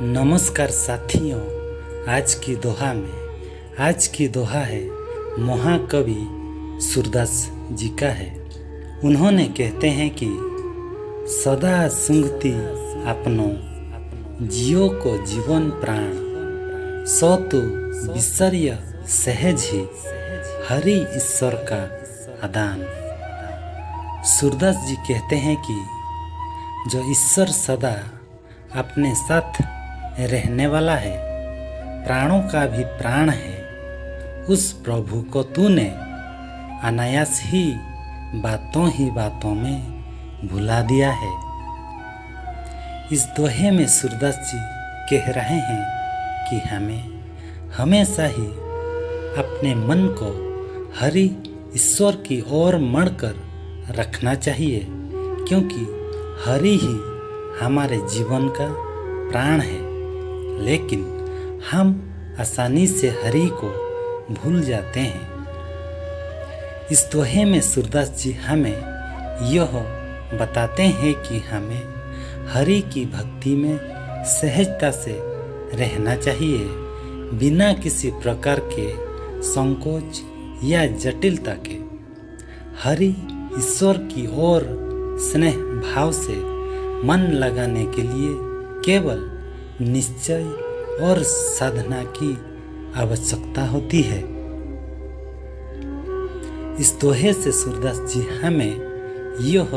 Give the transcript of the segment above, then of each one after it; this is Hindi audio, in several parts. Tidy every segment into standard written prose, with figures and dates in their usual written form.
नमस्कार साथियों। आज की दोहा है महाकवि सूरदास जी का है। उन्होंने कहते हैं कि सदा सुंगती अपनों जियो को जीवन प्राण, सो तू विसर्य सहज ही हरि ईश्वर का आदान। सूरदास जी कहते हैं कि जो ईश्वर सदा अपने साथ रहने वाला है, प्राणों का भी प्राण है, उस प्रभु को तूने अनायास ही बातों में भुला दिया है। इस दोहे में सूरदास जी कह रहे हैं कि हमें हमेशा ही अपने मन को हरि ईश्वर की ओर मड़कर रखना चाहिए, क्योंकि हरि ही हमारे जीवन का प्राण है। लेकिन हम आसानी से हरि को भूल जाते हैं। इस दोहे में सूरदास जी हमें यह बताते हैं कि हमें हरि की भक्ति में सहजता से रहना चाहिए, बिना किसी प्रकार के संकोच या जटिलता के। हरि ईश्वर की ओर स्नेह भाव से मन लगाने के लिए केवल निश्चय और साधना की आवश्यकता होती है। इस दोहे से सूरदास जी हमें यह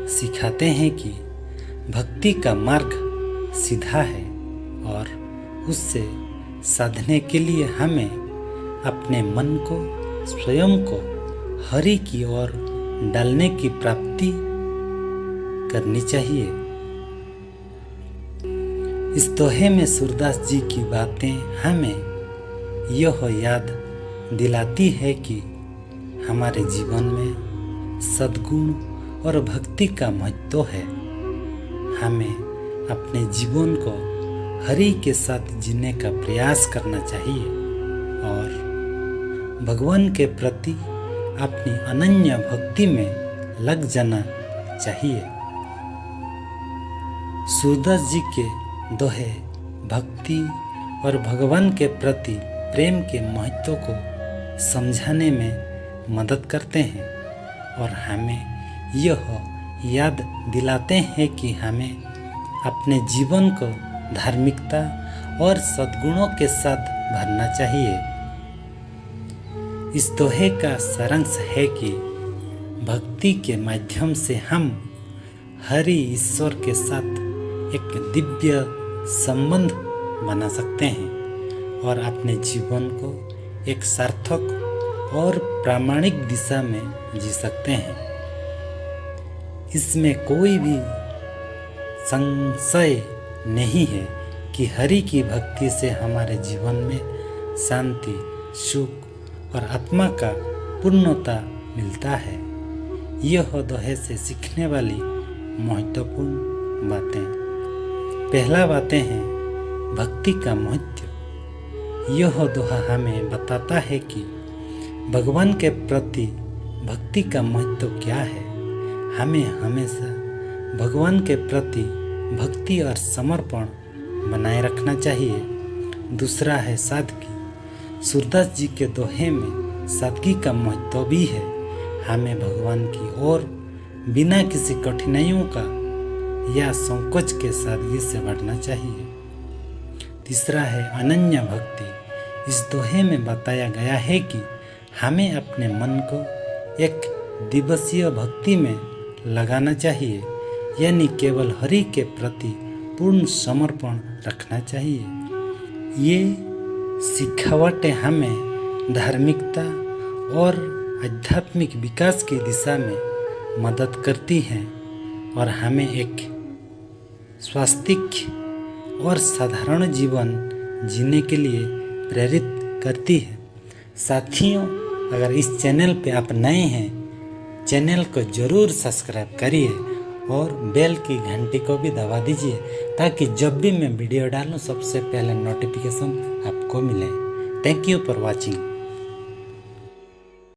सिखाते हैं कि भक्ति का मार्ग सीधा है और उससे साधने के लिए हमें अपने मन को, स्वयं को हरि की ओर डालने की प्राप्ति करनी चाहिए। इस दोहे में सूरदास जी की बातें हमें यह याद दिलाती है कि हमारे जीवन में सद्गुण और भक्ति का महत्व है। हमें अपने जीवन को हरि के साथ जीने का प्रयास करना चाहिए और भगवान के प्रति अपनी अनन्य भक्ति में लग जाना चाहिए। सूरदास जी के दोहे भक्ति और भगवान के प्रति प्रेम के महत्व को समझाने में मदद करते हैं और हमें यह याद दिलाते हैं कि हमें अपने जीवन को धार्मिकता और सद्गुणों के साथ भरना चाहिए। इस दोहे का सारांश है कि भक्ति के माध्यम से हम हरि ईश्वर के साथ एक दिव्य संबंध बना सकते हैं और अपने जीवन को एक सार्थक और प्रामाणिक दिशा में जी सकते हैं। इसमें कोई भी संशय नहीं है कि हरि की भक्ति से हमारे जीवन में शांति, सुख और आत्मा का पूर्णता मिलता है। यह दोहे से सीखने वाली महत्वपूर्ण बातें। पहला बातें हैं भक्ति का महत्व। यह दोहा हमें बताता है कि भगवान के प्रति भक्ति का महत्व क्या है। हमें हमेशा भगवान के प्रति भक्ति और समर्पण बनाए रखना चाहिए। दूसरा है सादगी। सूरदास जी के दोहे में सादगी का महत्व भी है। हमें भगवान की ओर बिना किसी कठिनाइयों का या संकोच के सादगी से बढ़ना चाहिए। तीसरा है अनन्य भक्ति। इस दोहे में बताया गया है कि हमें अपने मन को एक दिवसीय भक्ति में लगाना चाहिए, यानी केवल हरि के प्रति पूर्ण समर्पण रखना चाहिए। ये सिखावटें हमें धार्मिकता और आध्यात्मिक विकास की दिशा में मदद करती हैं और हमें एक स्वास्तिक और साधारण जीवन जीने के लिए प्रेरित करती है। साथियों, अगर इस चैनल पे आप नए हैं, चैनल को ज़रूर सब्सक्राइब करिए और बेल की घंटी को भी दबा दीजिए, ताकि जब भी मैं वीडियो डालूं सबसे पहले नोटिफिकेशन आपको मिले। Thank you for watching.